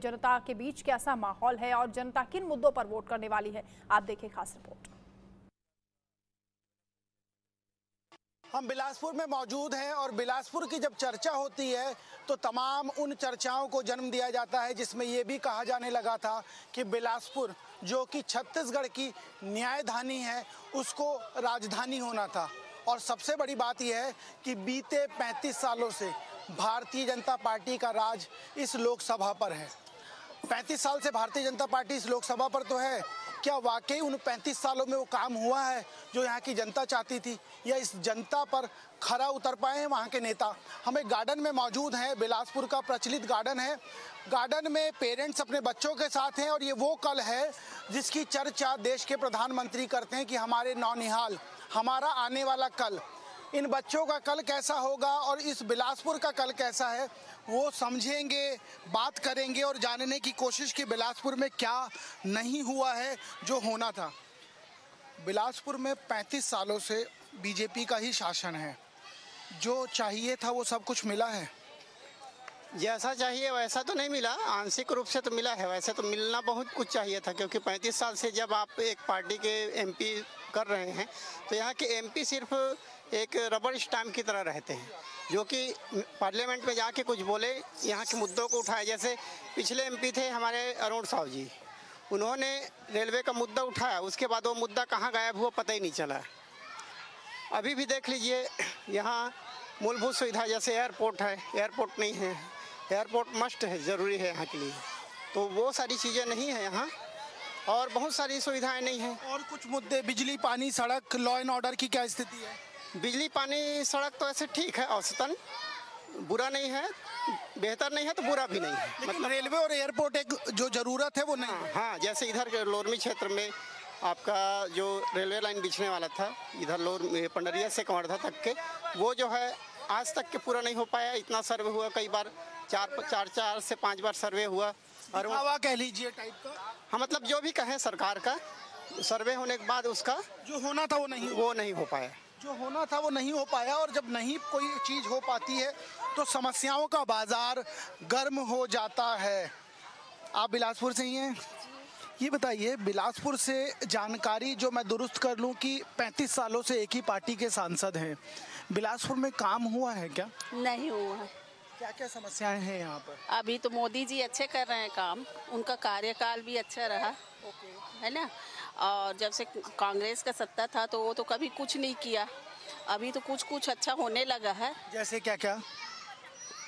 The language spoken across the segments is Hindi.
जनता के बीच कैसा माहौल है और जनता किन मुद्दों पर वोट करने वाली है, आप देखें खास रिपोर्ट। हम बिलासपुर में मौजूद हैं और बिलासपुर की जब चर्चा होती है तो तमाम उन चर्चाओं को जन्म दिया जाता है जिसमें ये भी कहा जाने लगा था कि बिलासपुर जो कि छत्तीसगढ़ की न्यायधानी है उसको राजधानी होना था। और सबसे बड़ी बात यह है कि बीते 35 सालों से भारतीय जनता पार्टी का राज इस लोकसभा पर है। 35 साल से भारतीय जनता पार्टी इस लोकसभा पर तो है, क्या वाकई उन 35 सालों में वो काम हुआ है जो यहाँ की जनता चाहती थी, या इस जनता पर खरा उतर पाए हैं वहाँ के नेता? हम एक गार्डन में मौजूद हैं, बिलासपुर का प्रचलित गार्डन है। गार्डन में पेरेंट्स अपने बच्चों के साथ हैं और ये वो कल है जिसकी चर्चा देश के प्रधानमंत्री करते हैं कि हमारे नौनिहाल, हमारा आने वाला कल, इन बच्चों का कल कैसा होगा और इस बिलासपुर का कल कैसा है वो समझेंगे, बात करेंगे और जानने की कोशिश की बिलासपुर में क्या नहीं हुआ है जो होना था। बिलासपुर में 35 सालों से बीजेपी का ही शासन है, जो चाहिए था वो सब कुछ मिला है? जैसा चाहिए वैसा तो नहीं मिला, आंशिक रूप से तो मिला है। वैसे तो मिलना बहुत कुछ चाहिए था, क्योंकि 35 साल से जब आप एक पार्टी के एमपी कर रहे हैं तो यहाँ के एमपी सिर्फ एक रबर स्टैम्प की तरह रहते हैं, जो कि पार्लियामेंट में जाके कुछ बोले, यहाँ के मुद्दों को उठाए। जैसे पिछले एमपी थे हमारे अरुण साहू जी, उन्होंने रेलवे का मुद्दा उठाया, उसके बाद वो मुद्दा कहाँ गायब हुआ पता ही नहीं चला। अभी भी देख लीजिए, यहाँ मूलभूत सुविधा जैसे एयरपोर्ट है, एयरपोर्ट नहीं है। एयरपोर्ट मस्ट है, ज़रूरी है यहाँ के लिए, तो वो सारी चीज़ें नहीं है यहाँ, और बहुत सारी सुविधाएं नहीं हैं। और कुछ मुद्दे, बिजली, पानी, सड़क, लॉ एंड ऑर्डर की क्या स्थिति है? बिजली, पानी, सड़क तो ऐसे ठीक है, औसतन बुरा नहीं है, बेहतर नहीं है तो बुरा भी नहीं है। मतलब रेलवे और एयरपोर्ट एक जो ज़रूरत है वो नहीं है। हाँ, जैसे इधर के लोरमी क्षेत्र में आपका जो रेलवे लाइन बिछने वाला था, इधर पंडरिया से कवर्धा तक के, वो जो है आज तक के पूरा नहीं हो पाया। इतना सर्वे हुआ, कई बार चार से 5 बार सर्वे हुआ, और हवा कह लीजिए टाइप का। हाँ, मतलब जो भी कहें सरकार का, सर्वे होने के बाद उसका जो होना था वो नहीं हो पाया। जो होना था वो नहीं हो पाया, और जब नहीं कोई चीज़ हो पाती है तो समस्याओं का बाजार गर्म हो जाता है। आप बिलासपुर से ही हैं, ये बताइए, बिलासपुर से जानकारी जो मैं दुरुस्त कर लूं कि 35 सालों से एक ही पार्टी के सांसद हैं, बिलासपुर में काम हुआ है क्या? नहीं हुआ है। क्या क्या समस्याएं हैं यहाँ पर? अभी तो मोदी जी अच्छे कर रहे हैं काम, उनका कार्यकाल भी अच्छा रहा, है ना। और जब से कांग्रेस का सत्ता था तो वो तो कभी कुछ नहीं किया, अभी तो कुछ कुछ अच्छा होने लगा है। जैसे क्या क्या?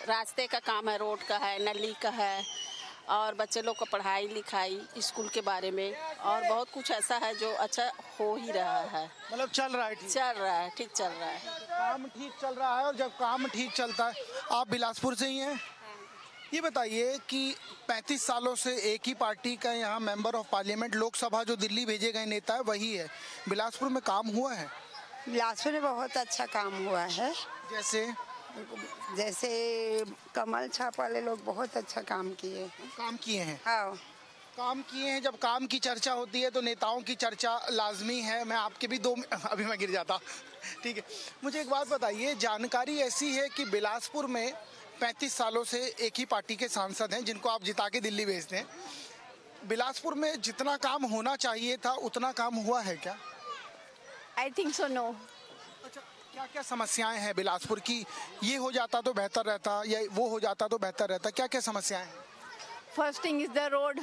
रास्ते का काम है, रोड का है, नली का है, और बच्चे लोग का पढ़ाई लिखाई, स्कूल के बारे में, और बहुत कुछ ऐसा है जो अच्छा हो ही रहा है। मतलब चल रहा है? ठीक चल रहा है, ठीक चल रहा है, काम ठीक चल रहा है। और जब काम ठीक चलता है, आप बिलासपुर से ही हैं, ये बताइए कि 35 सालों से एक ही पार्टी का यहाँ मेंबर ऑफ पार्लियामेंट, लोकसभा जो दिल्ली भेजे गए नेता है वही है, बिलासपुर में काम हुआ है? बिलासपुर में बहुत अच्छा काम हुआ है। जैसे कमल छाप वाले लोग बहुत अच्छा काम किए हैं। हाँ, काम किए हैं। जब काम की चर्चा होती है तो नेताओं की चर्चा लाजमी है। मैं आपके भी अभी मैं गिर जाता, ठीक है। मुझे एक बात बताइए, जानकारी ऐसी है कि बिलासपुर में 35 सालों से एक ही पार्टी के सांसद हैं जिनको आप जिता के दिल्ली भेजते हैं। बिलासपुर में जितना काम होना चाहिए था उतना काम हुआ है क्या? I think so, no. अच्छा, क्या क्या समस्याएं हैं बिलासपुर की? ये हो जाता तो बेहतर रहता, या वो हो जाता तो बेहतर रहता, क्या क्या समस्याएं हैं? First thing is the road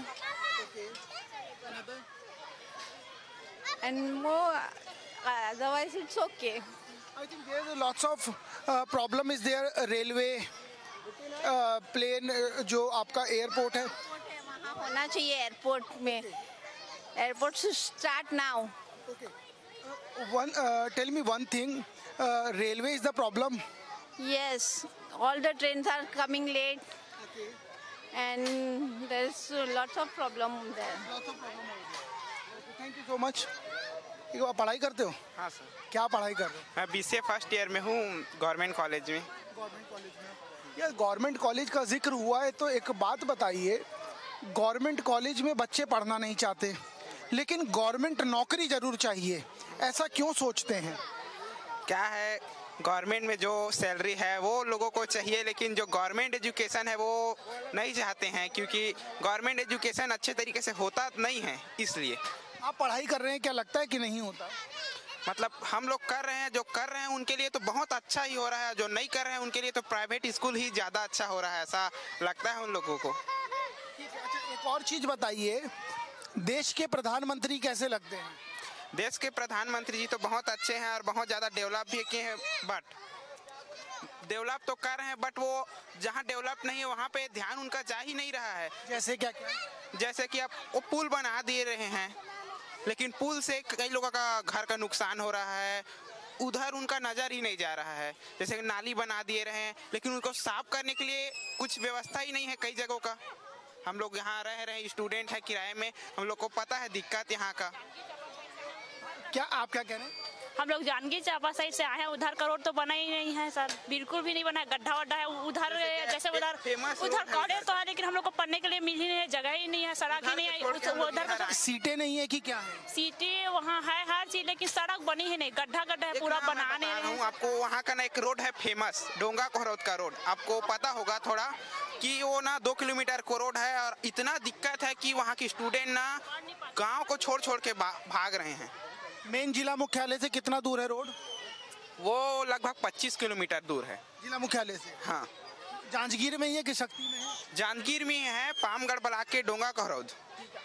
and more, otherwise it's okay. I think there is lots of problem is there. Railway, plane, जो आपका एयरपोर्ट है वहाँ होना चाहिए एयरपोर्ट में। Airport should start now. Okay. Tell me one thing. Railway is the problem. Yes, all the trains are coming late. Okay. And there's lots of problem there. Lots of problem over there. Okay, thank you so much. आप पढ़ाई करते हो? हाँ सर। क्या पढ़ाई कर रहे हो? मैं BCA फर्स्ट ईयर में हूँ, गवर्नमेंट कॉलेज में। गवर्नमेंट कॉलेज में? यार, गवर्नमेंट कॉलेज का जिक्र हुआ है तो एक बात बताइए, गवर्नमेंट कॉलेज में बच्चे पढ़ना नहीं चाहते लेकिन गवर्नमेंट नौकरी ज़रूर चाहिए, ऐसा क्यों सोचते हैं? क्या है, गवर्नमेंट में जो सैलरी है वो लोगों को चाहिए, लेकिन जो गवर्नमेंट एजुकेशन है वो नहीं चाहते हैं, क्योंकि गवर्नमेंट एजुकेशन अच्छे तरीके से होता नहीं है। इसलिए आप पढ़ाई कर रहे हैं, क्या लगता है कि नहीं होता? मतलब हम लोग कर रहे हैं, जो कर रहे हैं उनके लिए तो बहुत अच्छा ही हो रहा है, जो नहीं कर रहे हैं उनके लिए तो प्राइवेट स्कूल ही ज़्यादा अच्छा हो रहा है, ऐसा लगता है उन लोगों को। अच्छा, एक और चीज़ बताइए, देश के प्रधानमंत्री कैसे लगते हैं? देश के प्रधानमंत्री जी तो बहुत अच्छे हैं और बहुत ज़्यादा डेवलप भी किए हैं, बट डेवलप तो कर रहे हैं, बट वो जहाँ डेवलप नहीं है वहाँ पे ध्यान उनका जा ही नहीं रहा है। जैसे क्या क्या? जैसे कि आप वो पुल बना दे रहे हैं, लेकिन पुल से कई लोगों का घर का नुकसान हो रहा है, उधर उनका नज़र ही नहीं जा रहा है। जैसे नाली बना दिए रहे हैं, लेकिन उनको साफ करने के लिए कुछ व्यवस्था ही नहीं है कई जगहों का। हम लोग यहाँ रह रहे हैं, स्टूडेंट है किराए में, हम लोग को पता है दिक्कत यहाँ का। क्या आप क्या कह रहे हैं? हम लोग जांजगीर चांपा साइड से आए हैं, उधर का रोड तो बना ही नहीं है सर, बिल्कुल भी नहीं बना है, गड्ढा वड्ढा है उधर, जैसे उधर कॉलेज तो है लेकिन हम लोग को पढ़ने के लिए मिल ही नहीं है, जगह ही नहीं है, सड़क ही नहीं है उधर। सीटें नहीं है कि क्या है? सीटें वहाँ है हर चीज, लेकिन सड़क बनी ही नहीं, गड्ढा गड्ढा है पूरा, बनाने आपको वहाँ का ना एक रोड है फेमस, डोंगा कोहरोद का रोड, आपको पता होगा थोड़ा कि वो ना 2 किलोमीटर को रोड है, और इतना दिक्कत है कि वहाँ के स्टूडेंट ना गाँव को छोड़ छोड़ के भाग रहे हैं। मेन जिला मुख्यालय से कितना दूर है रोड? वो लगभग 25 किलोमीटर दूर है जिला मुख्यालय से। हाँ, जांजगीर में ही है कि शक्ति में है? जांजगीर में है, पामगढ़ ब्लॉक के डोंगा कोहरोद।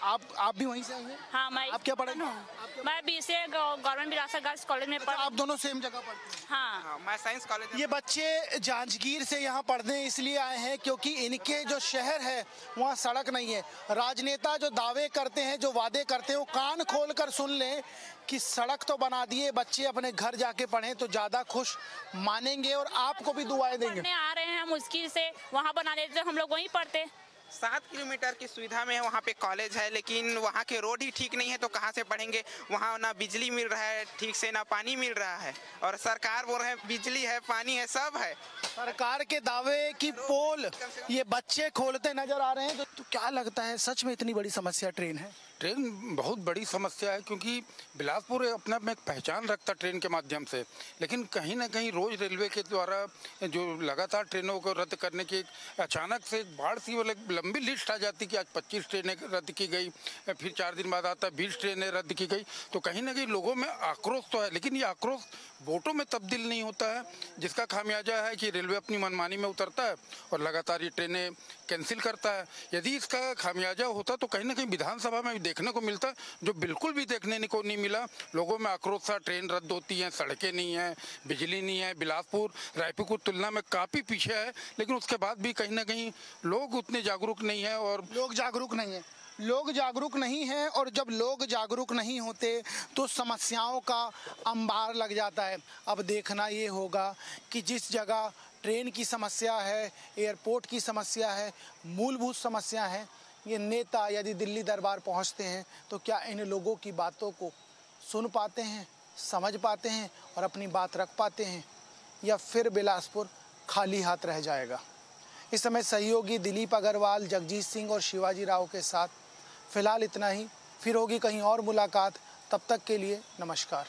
आप भी वहीं से आए हैं? हाँ, मैं आप क्या पढ़े? मैं BCA गवर्नमेंट विरासत गर्ल्स कॉलेज में आप दोनों सेम जगह पढ़ते हैं? हाँ, मैं साइंस कॉलेज। ये बच्चे जांजगीर से यहाँ पढ़ने इसलिए आए हैं क्योंकि इनके जो शहर है वहाँ सड़क नहीं है। राजनेता जो दावे करते हैं, जो वादे करते हैं, वो कान खोल कर सुन लें कि सड़क तो बना दिए, बच्चे अपने घर जाके पढ़ें तो ज़्यादा खुश मानेंगे और आपको भी दुआएं देंगे। आ रहे हैं मुश्किल से, वहाँ बना देते हम लोग वहीं पढ़ते। 7 किलोमीटर की सुविधा में वहाँ पे कॉलेज है, लेकिन वहाँ के रोड ही ठीक नहीं है, तो कहाँ से पढ़ेंगे? वहाँ ना बिजली मिल रहा है ठीक से, ना पानी मिल रहा है, और सरकार बोल रहे हैं बिजली है, पानी है, सब है। सरकार के दावे की पोल ये बच्चे खोलते नजर आ रहे हैं। तो क्या लगता है, सच में इतनी बड़ी समस्या ट्रेन है? ट्रेन बहुत बड़ी समस्या है, क्योंकि बिलासपुर अपने आप में एक पहचान रखता ट्रेन के माध्यम से, लेकिन कहीं ना कहीं रोज रेलवे के द्वारा जो लगातार ट्रेनों को रद्द करने की अचानक से एक बाढ़ सी लंबी लिस्ट आ जाती कि आज 25 ट्रेनें रद्द की गई, फिर 4 दिन बाद आता 20 ट्रेनें रद्द की गई, तो कहीं ना कहीं लोगों में आक्रोश तो है, लेकिन ये आक्रोश वोटों में तब्दील नहीं होता है, जिसका खामियाजा है कि रेलवे अपनी मनमानी में उतरता है और लगातार ये ट्रेनें कैंसिल करता है। यदि इसका खामियाजा होता तो कहीं ना कहीं विधानसभा में देखने को मिलता, जो बिल्कुल भी देखने को नहीं मिला। लोगों में आक्रोश था, ट्रेन रद्द होती है, सड़कें नहीं है, बिजली नहीं है। बिलासपुर रायपुर की तुलना में काफ़ी पीछे है, लेकिन उसके बाद भी कहीं ना कहीं लोग उतने जागरूक नहीं है। और लोग जागरूक नहीं हैं, और जब लोग जागरूक नहीं होते तो समस्याओं का अंबार लग जाता है। अब देखना ये होगा कि जिस जगह ट्रेन की समस्या है, एयरपोर्ट की समस्या है, मूलभूत समस्या है, ये नेता यदि दिल्ली दरबार पहुंचते हैं तो क्या इन लोगों की बातों को सुन पाते हैं, समझ पाते हैं और अपनी बात रख पाते हैं, या फिर बिलासपुर खाली हाथ रह जाएगा? इस समय सहयोगी दिलीप अग्रवाल, जगजीत सिंह और शिवाजी राव के साथ फिलहाल इतना ही। फिर होगी कहीं और मुलाकात, तब तक के लिए नमस्कार।